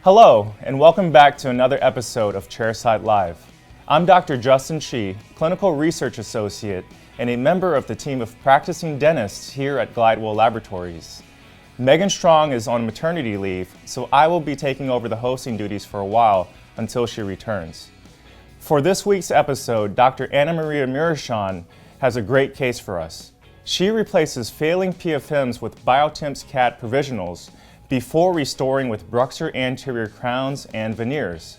Hello, and welcome back to another episode of Chairside Live. I'm Dr. Justin Shi, Clinical Research Associate and a member of the team of practicing dentists here at Glidewell Laboratories. Megan Strong is on maternity leave, so I will be taking over the hosting duties for a while until she returns. For this week's episode, Dr. Anamaria Muresan has a great case for us. She replaces failing PFMs with BioTemps CAD Provisionals before restoring with BruxZir Anterior crowns and veneers.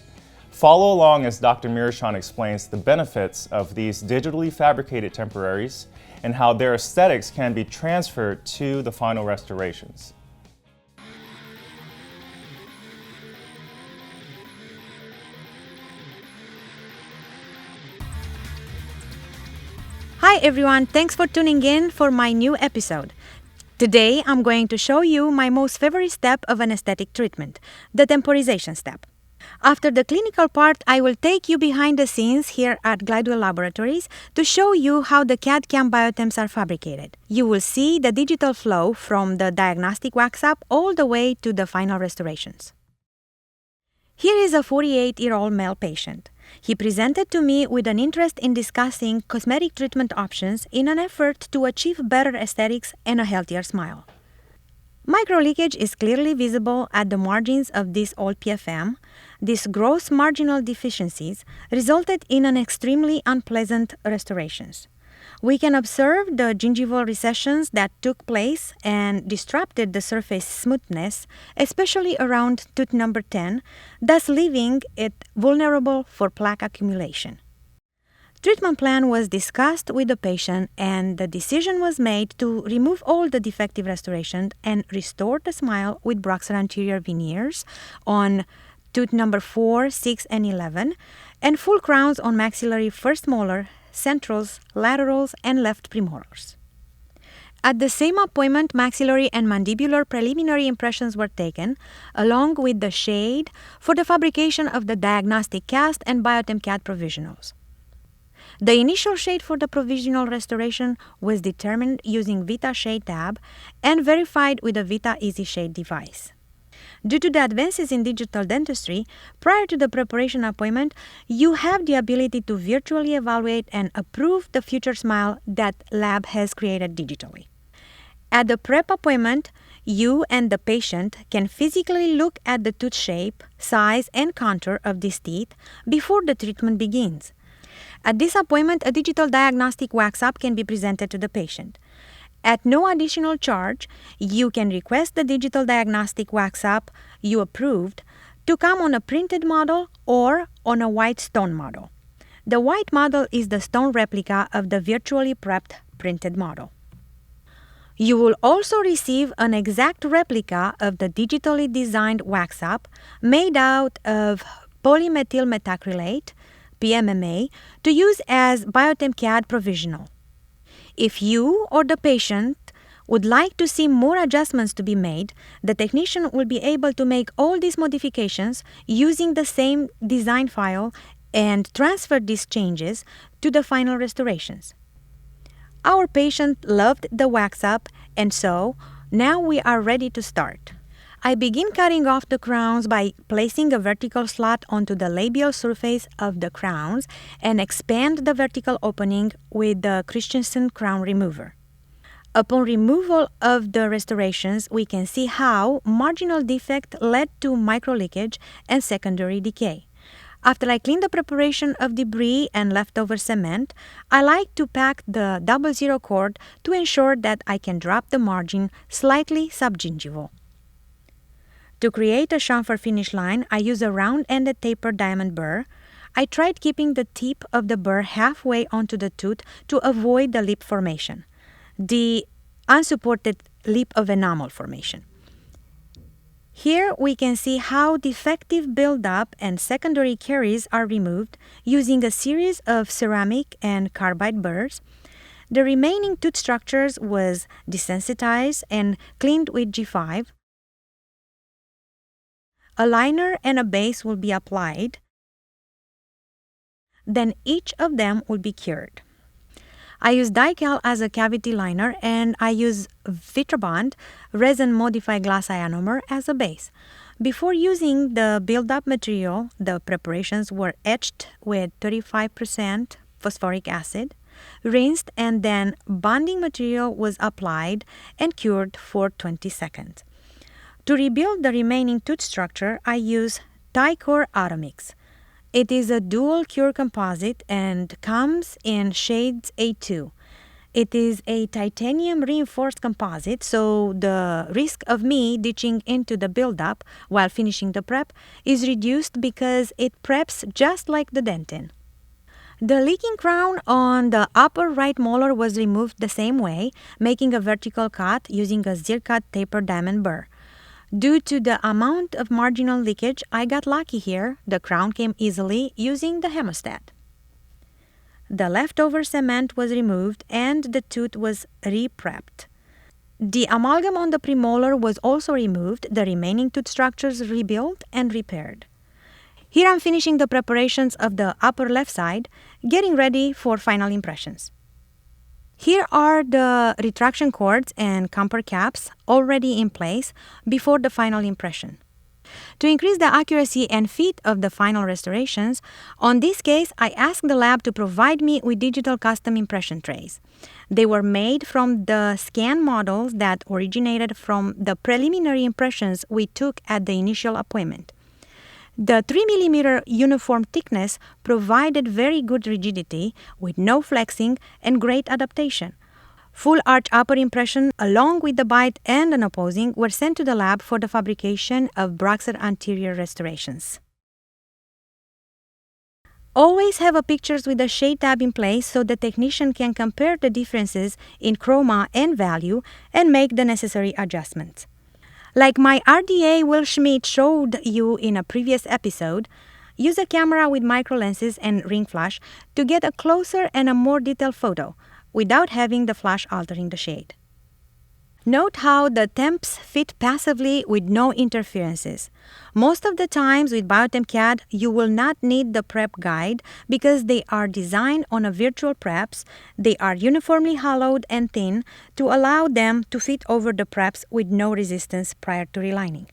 Follow along as Dr. Muresan explains the benefits of these digitally fabricated temporaries and how their aesthetics can be transferred to the final restorations. Hi everyone, thanks for tuning in for my new episode. Today I'm going to show you my most favorite step of an aesthetic treatment, the temporization step. After the clinical part, I will take you behind the scenes here at Glidewell Laboratories to show you how the CAD/CAM biotemps are fabricated. You will see the digital flow from the diagnostic wax-up all the way to the final restorations. Here is a 48-year-old male patient. He presented to me with an interest in discussing cosmetic treatment options in an effort to achieve better aesthetics and a healthier smile. Microleakage is clearly visible at the margins of this old PFM. These gross marginal deficiencies resulted in an extremely unpleasant restorations. We can observe the gingival recessions that took place and disrupted the surface smoothness, especially around tooth number 10, thus leaving it vulnerable for plaque accumulation. Treatment plan was discussed with the patient and the decision was made to remove all the defective restoration and restore the smile with BruxZir Anterior veneers on tooth number 4, 6, and 11, and full crowns on maxillary first molar, centrals, laterals, and left premolars. At the same appointment, maxillary and mandibular preliminary impressions were taken, along with the shade for the fabrication of the diagnostic cast and BioTemps CAD Provisionals. The initial shade for the provisional restoration was determined using Vita Shade tab and verified with a Vita Easy Shade device. Due to the advances in digital dentistry, prior to the preparation appointment, you have the ability to virtually evaluate and approve the future smile that lab has created digitally. At the prep appointment, you and the patient can physically look at the tooth shape, size, and contour of these teeth before the treatment begins. At this appointment, a digital diagnostic wax-up can be presented to the patient. At no additional charge, you can request the digital diagnostic wax-up you approved to come on a printed model or on a white stone model. The white model is the stone replica of the virtually prepped printed model. You will also receive an exact replica of the digitally designed wax-up made out of polymethyl methacrylate, PMMA, to use as BioTemps CAD Provisional. If you or the patient would like to see more adjustments to be made, the technician will be able to make all these modifications using the same design file and transfer these changes to the final restorations. Our patient loved the wax-up, and so now we are ready to start. I begin cutting off the crowns by placing a vertical slot onto the labial surface of the crowns and expand the vertical opening with the Christensen crown remover. Upon removal of the restorations, we can see how marginal defect led to microleakage and secondary decay. After I clean the preparation of debris and leftover cement, I like to pack the 00 cord to ensure that I can drop the margin slightly subgingival. To create a chamfer finish line, I use a round-ended taper diamond burr. I tried keeping the tip of the burr halfway onto the tooth to avoid the lip formation, the unsupported lip of enamel formation. Here we can see how defective buildup and secondary caries are removed using a series of ceramic and carbide burrs. The remaining tooth structures was desensitized and cleaned with G5. A liner and a base will be applied. Then each of them will be cured. I use Dycal as a cavity liner, and I use Vitrabond resin modified glass ionomer as a base. Before using the build-up material, the preparations were etched with 35% phosphoric acid, rinsed, and then bonding material was applied and cured for 20 seconds. To rebuild the remaining tooth structure, I use Ticor Automix. It is a dual cure composite and comes in shades A2. It is a titanium reinforced composite, so the risk of me ditching into the buildup while finishing the prep is reduced because it preps just like the dentin. The leaking crown on the upper right molar was removed the same way, making a vertical cut using a zircon taper diamond burr. Due to the amount of marginal leakage, I got lucky here. The crown came easily using the hemostat. The leftover cement was removed and the tooth was re-prepped. The amalgam on the premolar was also removed, the remaining tooth structures rebuilt and repaired. Here I'm finishing the preparations of the upper left side, getting ready for final impressions. Here are the retraction cords and camper caps already in place before the final impression. To increase the accuracy and fit of the final restorations, on this case I asked the lab to provide me with digital custom impression trays. They were made from the scan models that originated from the preliminary impressions we took at the initial appointment. The 3 mm uniform thickness provided very good rigidity with no flexing and great adaptation. Full arch upper impression along with the bite and an opposing were sent to the lab for the fabrication of BruxZir Anterior restorations. Always have a pictures with the shade tab in place so the technician can compare the differences in chroma and value and make the necessary adjustments. Like my RDA Will Schmidt showed you in a previous episode, use a camera with micro lenses and ring flash to get a closer and a more detailed photo, without having the flash altering the shade. Note how the temps fit passively with no interferences. Most of the times with BioTemps CAD, you will not need the prep guide because they are designed on a virtual preps. They are uniformly hollowed and thin to allow them to fit over the preps with no resistance prior to relining.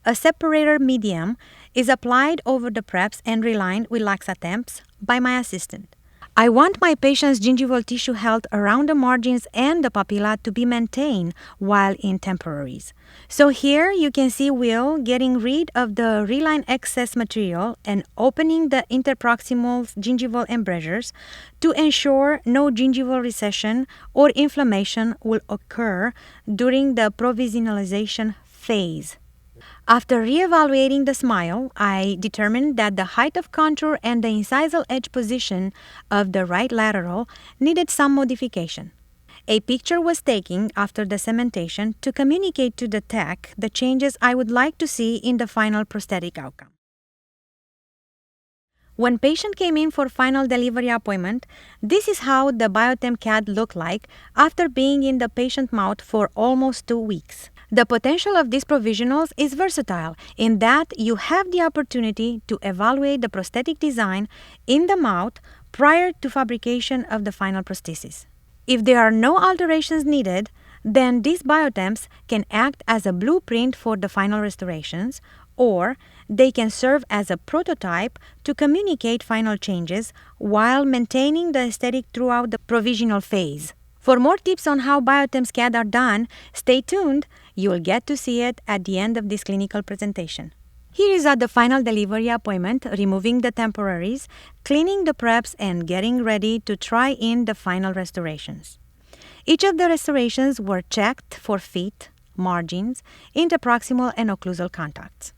A separator medium is applied over the preps and relined with Laxatemps by my assistant. I want my patient's gingival tissue health around the margins and the papilla to be maintained while in temporaries. So here you can see Will getting rid of the reline excess material and opening the interproximal gingival embrasures to ensure no gingival recession or inflammation will occur during the provisionalization phase. After re-evaluating the smile, I determined that the height of contour and the incisal edge position of the right lateral needed some modification. A picture was taken after the cementation to communicate to the tech the changes I would like to see in the final prosthetic outcome. When patient came in for final delivery appointment, this is how the BioTemps CAD looked like after being in the patient mouth for almost 2 weeks. The potential of these provisionals is versatile in that you have the opportunity to evaluate the prosthetic design in the mouth prior to fabrication of the final prosthesis. If there are no alterations needed, then these BioTemps can act as a blueprint for the final restorations, or they can serve as a prototype to communicate final changes while maintaining the aesthetic throughout the provisional phase. For more tips on how BioTemps CAD are done, stay tuned. You will get to see it at the end of this clinical presentation. Here is at the final delivery appointment, removing the temporaries, cleaning the preps, and getting ready to try in the final restorations. Each of the restorations were checked for fit, margins, interproximal and occlusal contacts.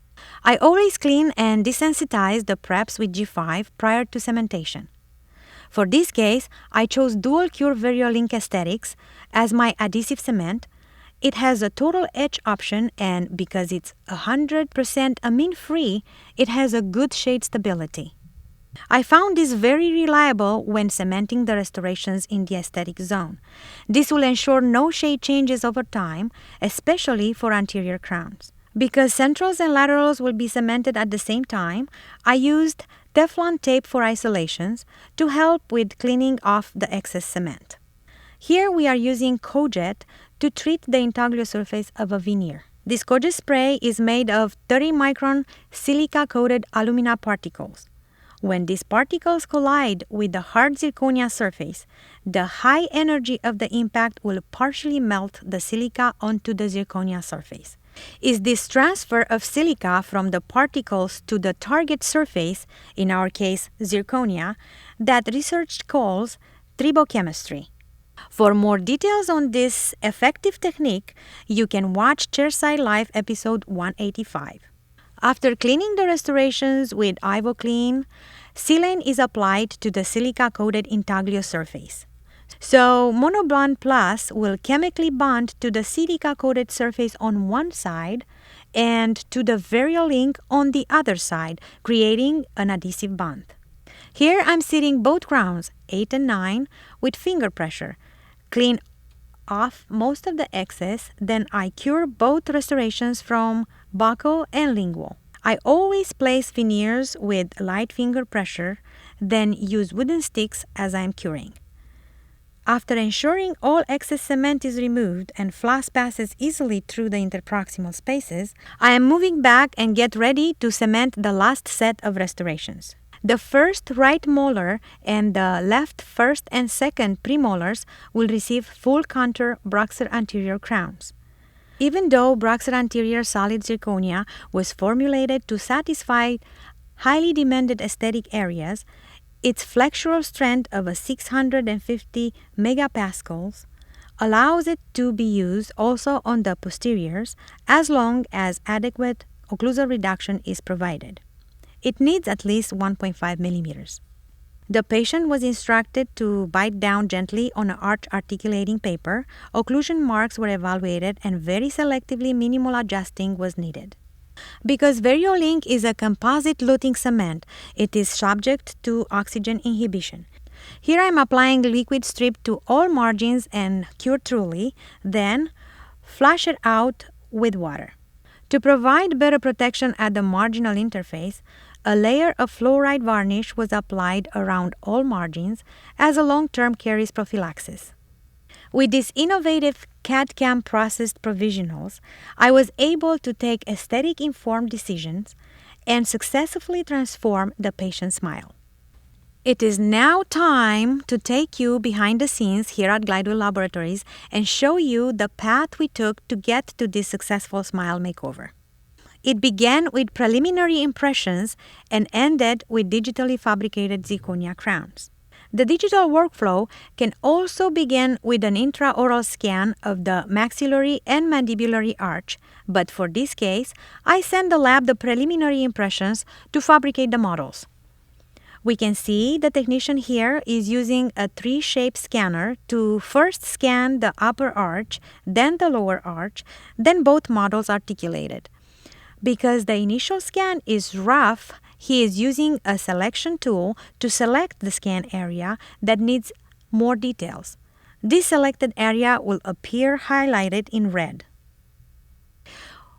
I always clean and desensitize the preps with G5 prior to cementation. For this case, I chose Dual Cure Veriolink Aesthetics as my adhesive cement. It has a total etch option, and because it's 100% amine-free, it has a good shade stability. I found this very reliable when cementing the restorations in the aesthetic zone. This will ensure no shade changes over time, especially for anterior crowns. Because centrals and laterals will be cemented at the same time, I used Teflon tape for isolations to help with cleaning off the excess cement. Here we are using CoJet to treat the intaglio surface of a veneer. This CoJet spray is made of 30-micron silica-coated alumina particles. When these particles collide with the hard zirconia surface, the high energy of the impact will partially melt the silica onto the zirconia surface. It's this transfer of silica from the particles to the target surface, in our case zirconia, that research calls tribochemistry. For more details on this effective technique, you can watch Chairside Live episode 185. After cleaning the restorations with IvoClean, silane is applied to the silica-coated intaglio surface. So Monobond Plus will chemically bond to the silica-coated surface on one side and to the Realignment on the other side, creating an adhesive bond. Here I'm seating both crowns, 8 and 9, with finger pressure. Clean off most of the excess, then I cure both restorations from buccal and lingual. I always place veneers with light finger pressure, then use wooden sticks as I am curing. After ensuring all excess cement is removed and floss passes easily through the interproximal spaces, I am moving back and get ready to cement the last set of restorations. The first right molar and the left first and second premolars will receive full contour BruxZir Anterior crowns. Even though BruxZir Anterior solid zirconia was formulated to satisfy highly demanded aesthetic areas, its flexural strength of 650 megapascals allows it to be used also on the posteriors as long as adequate occlusal reduction is provided. It needs at least 1.5 millimeters. The patient was instructed to bite down gently on an arch articulating paper. Occlusion marks were evaluated and very selectively minimal adjusting was needed. Because Realignment is a composite luting cement, it is subject to oxygen inhibition. Here I am applying liquid strip to all margins and cure truly, then flush it out with water. To provide better protection at the marginal interface, a layer of fluoride varnish was applied around all margins as a long-term caries prophylaxis. With these innovative CAD processed provisionals, I was able to take aesthetic-informed decisions and successfully transform the patient's smile. It is now time to take you behind the scenes here at GlideWell Laboratories and show you the path we took to get to this successful smile makeover. It began with preliminary impressions and ended with digitally fabricated zirconia crowns. The digital workflow can also begin with an intraoral scan of the maxillary and mandibulary arch, but for this case, I send the lab the preliminary impressions to fabricate the models. We can see the technician here is using a 3-shape scanner to first scan the upper arch, then the lower arch, then both models articulated. Because the initial scan is rough, he is using a selection tool to select the scan area that needs more details. This selected area will appear highlighted in red.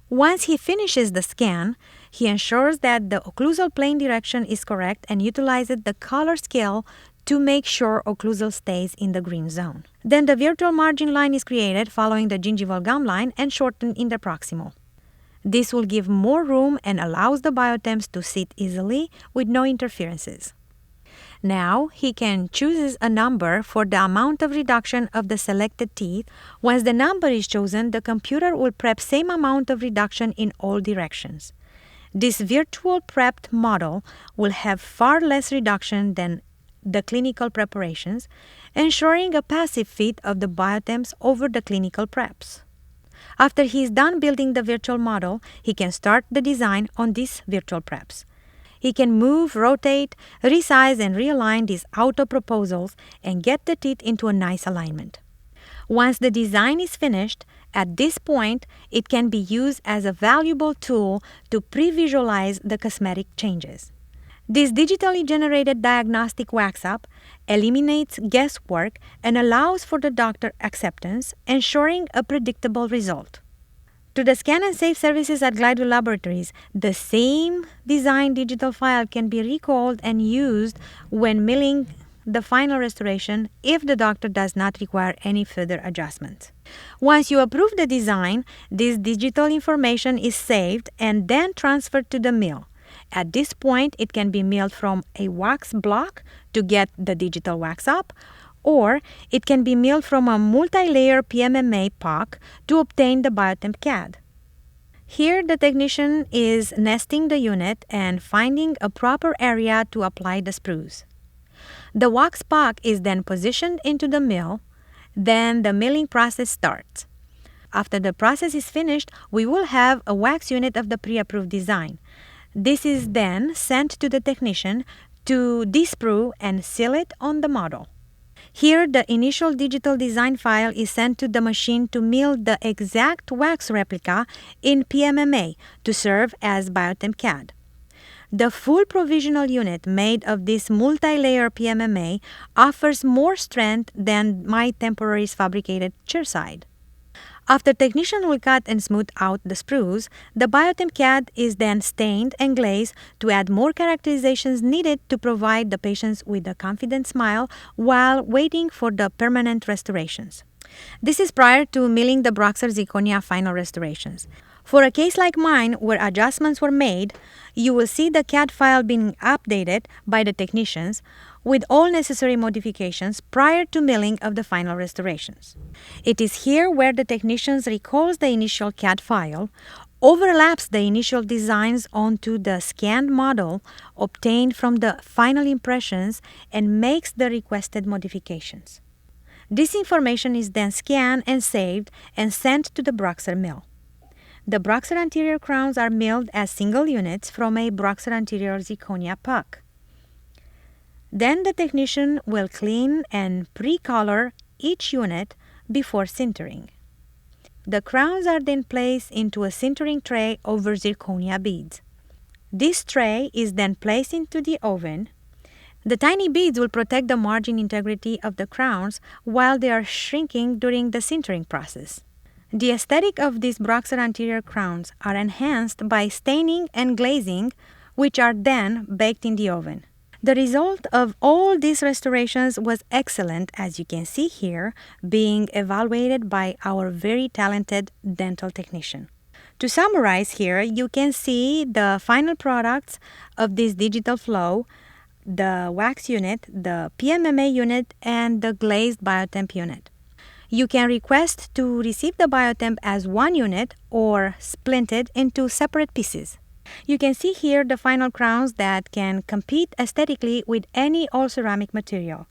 Once he finishes the scan, he ensures that the occlusal plane direction is correct and utilizes the color scale to make sure occlusal stays in the green zone. Then the virtual margin line is created following the gingival gum line and shortened interproximal. This will give more room and allows the BioTemps to sit easily with no interferences. Now he can choose a number for the amount of reduction of the selected teeth. Once the number is chosen, the computer will prep same amount of reduction in all directions. This virtual prepped model will have far less reduction than the clinical preparations, ensuring a passive fit of the BioTemps over the clinical preps. After he is done building the virtual model, he can start the design on these virtual preps. He can move, rotate, resize and realign these auto proposals and get the teeth into a nice alignment. Once the design is finished, at this point, it can be used as a valuable tool to pre-visualize the cosmetic changes. This digitally generated diagnostic wax-up eliminates guesswork and allows for the doctor acceptance, ensuring a predictable result. To the scan and save services at GlideWell Laboratories, the same design digital file can be recalled and used when milling the final restoration if the doctor does not require any further adjustment. Once you approve the design, this digital information is saved and then transferred to the mill. At this point, it can be milled from a wax block to get the digital wax up, or it can be milled from a multi-layer PMMA puck to obtain the BioTemps CAD. Here, the technician is nesting the unit and finding a proper area to apply the sprues. The wax puck is then positioned into the mill, then the milling process starts. After the process is finished, we will have a wax unit of the pre-approved design. This is then sent to the technician to desprue and seal it on the model. Here, the initial digital design file is sent to the machine to mill the exact wax replica in PMMA to serve as BioTemps CAD. The full provisional unit made of this multi-layer PMMA offers more strength than my temporaries fabricated Chairside. After technician will cut and smooth out the sprues, the BioTemps CAD is then stained and glazed to add more characterizations needed to provide the patients with a confident smile while waiting for the permanent restorations. This is prior to milling the BruxZir zirconia final restorations. For a case like mine, where adjustments were made, you will see the CAD file being updated by the technicians with all necessary modifications prior to milling of the final restorations. It is here where the technicians recalls the initial CAD file, overlaps the initial designs onto the scanned model obtained from the final impressions, and makes the requested modifications. This information is then scanned and saved and sent to the BruxZir mill. The BruxZir Anterior crowns are milled as single units from a BruxZir Anterior zirconia puck. Then the technician will clean and pre-color each unit before sintering. The crowns are then placed into a sintering tray over zirconia beads. This tray is then placed into the oven. The tiny beads will protect the margin integrity of the crowns while they are shrinking during the sintering process. The aesthetic of these BruxZir Anterior crowns are enhanced by staining and glazing, which are then baked in the oven. The result of all these restorations was excellent, as you can see here, being evaluated by our very talented dental technician. To summarize here, you can see the final products of this digital flow: the wax unit, the PMMA unit, and the glazed BioTemps unit. You can request to receive the BioTemps as one unit or split it into separate pieces. You can see here the final crowns that can compete aesthetically with any all-ceramic material.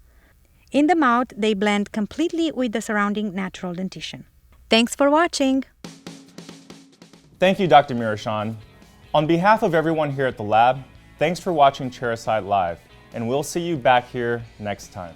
In the mouth, they blend completely with the surrounding natural dentition. Thanks for watching! Thank you, Dr. Muresan. On behalf of everyone here at the lab, thanks for watching Chairside Live, and we'll see you back here next time.